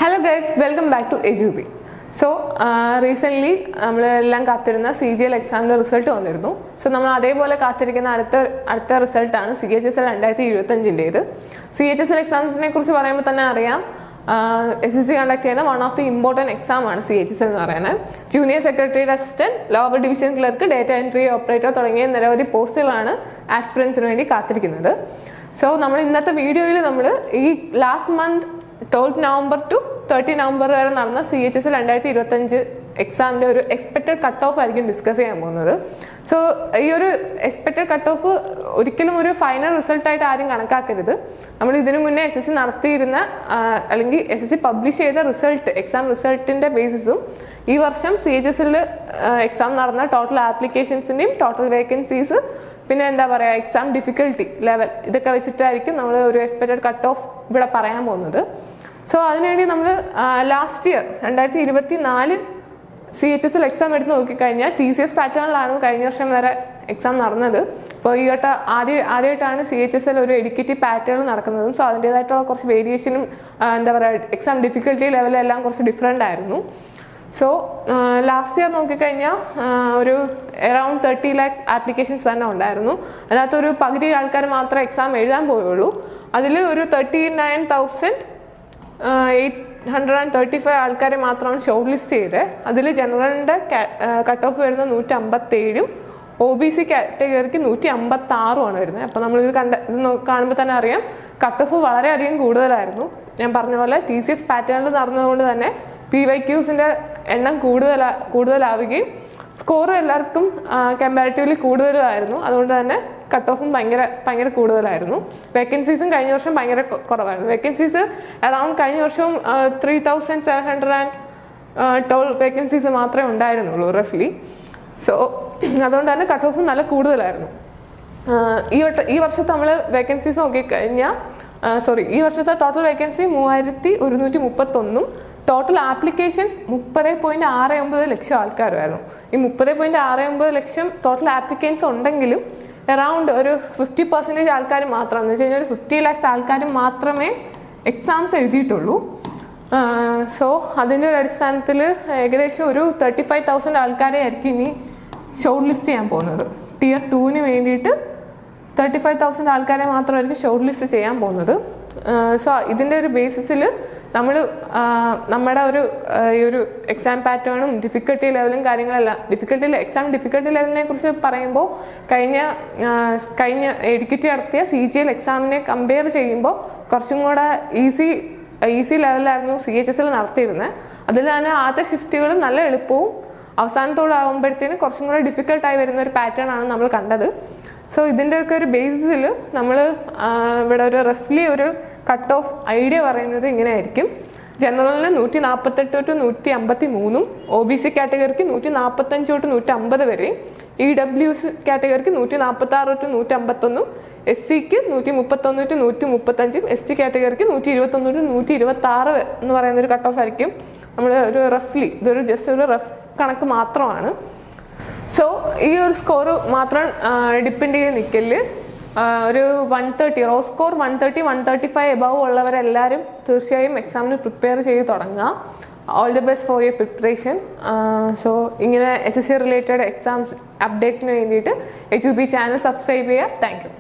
Hello guys, welcome back to AJUB. So recently നമ്മളെല്ലാം കാത്തിരുന്ന CGL എക്സാമിന്റെ റിസൾട്ട് വന്നിരുന്നു. സോ നമ്മൾ അതേപോലെ കാത്തിരിക്കുന്ന അടുത്ത റിസൾട്ടാണ് CHSL 2025-ന്റേത്. CHSL എക്സാമിനെ കുറിച്ച് പറയുമ്പോൾ തന്നെ അറിയാം SSC കണ്ടക്ട് ചെയ്യുന്ന one of the important exam ആണ് CHSL എന്ന് പറയുന്നത്. Junior secretariat assistant, lower division clerk, data entry operator തുടങ്ങിയ നിരവധി പോസ്റ്റുകളാണ് ആസ്പിറൻസിന് വേണ്ടി കാത്തിരിക്കുന്നത്. സോ നമ്മൾ ഇന്നത്തെ വീഡിയോയിൽ നമ്മൾ ഈ last month 12 November to 30 November വരെ നടന്ന CHSL 2025 എക്സാമിൻ്റെ ഒരു എക്സ്പെക്റ്റഡ് കട്ട് ഓഫ് ആയിരിക്കും ഡിസ്കസ് ചെയ്യാൻ പോകുന്നത്. സോ ഈ ഒരു എക്സ്പെക്റ്റഡ് കട്ട് ഓഫ് ഒരിക്കലും ഒരു ഫൈനൽ റിസൾട്ടായിട്ട് ആരും കണക്കാക്കരുത്. നമ്മൾ ഇതിനു മുന്നേ SSC നടത്തിയിരുന്ന അല്ലെങ്കിൽ SSC പബ്ലിഷ് ചെയ്ത റിസൾട്ട്, എക്സാം റിസൾട്ടിൻ്റെ ബേസിസും ഈ വർഷം CHSL എക്സാം നടന്ന ടോട്ടൽ ആപ്ലിക്കേഷൻസിൻ്റെയും ടോട്ടൽ വേക്കൻസീസ്, പിന്നെ എന്താ പറയുക, എക്സാം ഡിഫിക്കൽട്ടി ലെവൽ, ഇതൊക്കെ വെച്ചിട്ടായിരിക്കും നമ്മൾ ഒരു എക്സ്പെക്റ്റഡ് കട്ട് ഓഫ് ഇവിടെ പറയാൻ പോകുന്നത്. സോ അതിനുവേണ്ടി നമ്മൾ ലാസ്റ്റ് ഇയർ 2024 CHSL എക്സാം എടുത്ത് നോക്കിക്കഴിഞ്ഞാൽ TCS പാറ്റേണിലാണ് കഴിഞ്ഞ വർഷം വരെ എക്സാം നടന്നത്. അപ്പോൾ ഈ വട്ടം ആദ്യമായിട്ടാണ് CHSL ഒരു എഡ്യൂക്കേറ്റീവ് പാറ്റേൺ നടക്കുന്നതും. സോ അതിൻ്റേതായിട്ടുള്ള കുറച്ച് വേരിയേഷനും എന്താ പറയുക, എക്സാം ഡിഫിക്കൽട്ടി ലെവലെല്ലാം കുറച്ച് ഡിഫറെൻ്റ് ആയിരുന്നു. സോ ലാസ്റ്റ് ഇയർ നോക്കിക്കഴിഞ്ഞാൽ ഒരു അറൗണ്ട് 30 lakhs ആപ്ലിക്കേഷൻസ് തന്നെ ഉണ്ടായിരുന്നു. അതിനകത്തൊരു പകുതി ആൾക്കാർ മാത്രമേ എക്സാം എഴുതാൻ പോയുള്ളൂ. അതിൽ ഒരു 39,835 ആൾക്കാരെ മാത്രമാണ് ഷോർട്ട് ലിസ്റ്റ് ചെയ്തത്. അതിൽ ജനറലിൻ്റെ കട്ട് ഓഫ് വരുന്നത് 157, OBC കാറ്റഗറിക്ക് 156 വരുന്നത്. അപ്പോൾ നമ്മളിത് കാണുമ്പോൾ തന്നെ അറിയാം കട്ട് ഓഫ് വളരെയധികം കൂടുതലായിരുന്നു. ഞാൻ പറഞ്ഞ പോലെ TCS പാറ്റേണിൽ നടന്നതുകൊണ്ട് തന്നെ PYQസിൻ്റെ എണ്ണം കൂടുതലാവുകയും സ്കോർ എല്ലാവർക്കും കമ്പാരിറ്റീവ്ലി കൂടുതലായിരുന്നു. അതുകൊണ്ട് തന്നെ കട്ട് ഓഫും ഭയങ്കര കൂടുതലായിരുന്നു. വേക്കൻസീസും കഴിഞ്ഞ വർഷം ഭയങ്കര കുറവായിരുന്നു. വേക്കൻസീസ് അറൗണ്ട് കഴിഞ്ഞ വർഷവും 3,712 വേക്കൻസീസ് മാത്രമേ ഉണ്ടായിരുന്നുള്ളൂ റഫ്ലി. സോ അതുകൊണ്ട് തന്നെ കട്ട് ഓഫും നല്ല കൂടുതലായിരുന്നു. ഈ വർഷത്തെ നമ്മൾ വേക്കൻസീസ് നോക്കിക്കഴിഞ്ഞാൽ ഈ വർഷത്തെ ടോട്ടൽ വേക്കൻസി 3,131, ടോട്ടൽ ആപ്ലിക്കേഷൻസ് 30.69 ലക്ഷം ആൾക്കാരായിരുന്നു. ഈ 30.69 ലക്ഷം ടോട്ടൽ ആപ്ലിക്കൻസ് ഉണ്ടെങ്കിലും അറൗണ്ട് ഒരു 50% ആൾക്കാർ മാത്രം, എന്ന് വെച്ച് കഴിഞ്ഞാൽ ഒരു 50 lakhs ആൾക്കാർ മാത്രമേ എക്സാംസ് എഴുതിയിട്ടുള്ളൂ. സോ അതിൻ്റെ ഒരു അടിസ്ഥാനത്തിൽ ഏകദേശം ഒരു 35,000 ആൾക്കാരെ ആയിരിക്കും ഇനി ഷോർട്ട് ലിസ്റ്റ് ചെയ്യാൻ പോകുന്നത്. Tier 2 വേണ്ടിയിട്ട് 35,000 ആൾക്കാരെ മാത്രമായിരിക്കും ഷോർട്ട് ലിസ്റ്റ് ചെയ്യാൻ പോകുന്നത്. സോ ഇതിൻ്റെ ഒരു ബേസിസിൽ നമ്മൾ നമ്മുടെ ഈ ഒരു എക്സാം പാറ്റേണും ഡിഫിക്കൽട്ടി ലെവലും കാര്യങ്ങളെല്ലാം, എക്സാം ഡിഫിക്കൽട്ടി ലെവലിനെ കുറിച്ച് പറയുമ്പോൾ കഴിഞ്ഞ എഡ്യൂക്കേറ്റീവ് നടത്തിയ CGL എക്സാമിനെ കമ്പയർ ചെയ്യുമ്പോൾ കുറച്ചും കൂടെ ഈസി ലെവലിലായിരുന്നു CHSL നടത്തിയിരുന്നത്. അതിൽ തന്നെ ആദ്യത്തെ ഷിഫ്റ്റുകൾ നല്ല എളുപ്പവും അവസാനത്തോടാകുമ്പോഴത്തേന് കുറച്ചും കൂടെ ഡിഫിക്കൽട്ടായി വരുന്ന ഒരു പാറ്റേൺ ആണ് നമ്മൾ കണ്ടത്. സോ ഇതിൻ്റെയൊക്കെ ഒരു ബേസിസിൽ നമ്മൾ ഇവിടെ ഒരു റഫ്ലി ഒരു കട്ട് ഓഫ് ഐഡിയ പറയുന്നത് ഇങ്ങനെ ആയിരിക്കും. ജനറലിന് 148 to 153, OBC കാറ്റഗറിക്ക് 145 to 150 വരെ, EWS കാറ്റഗറിക്ക് 146 to 151, SCക്ക് 131 to 135, ST കാറ്റഗറിക്ക് 121 to 126 എന്ന് പറയുന്ന ഒരു കട്ട് ഓഫ് ആയിരിക്കും. നമ്മൾ ഒരു റഫ്ലി, ഇതൊരു ജസ്റ്റ് ഒരു റഫ് കണക്ക് മാത്രമാണ്. സോ ഈ ഒരു സ്കോർ മാത്രം ഡിപ്പെൻഡ് ചെയ്ത് നിൽക്കല്. ഒരു 130 റോ സ്കോർ 135 എബവ് ഉള്ളവരെല്ലാവരും തീർച്ചയായും എക്സാമിന് പ്രിപ്പയർ ചെയ്ത് തുടങ്ങുക. All the best for your preparation. So ഇങ്ങനെ SSC റിലേറ്റഡ് എക്സാംസ് അപ്ഡേറ്റ്സിന് വേണ്ടിയിട്ട് AJUB ചാനൽ സബ്സ്ക്രൈബ് ചെയ്യുക. Thank you.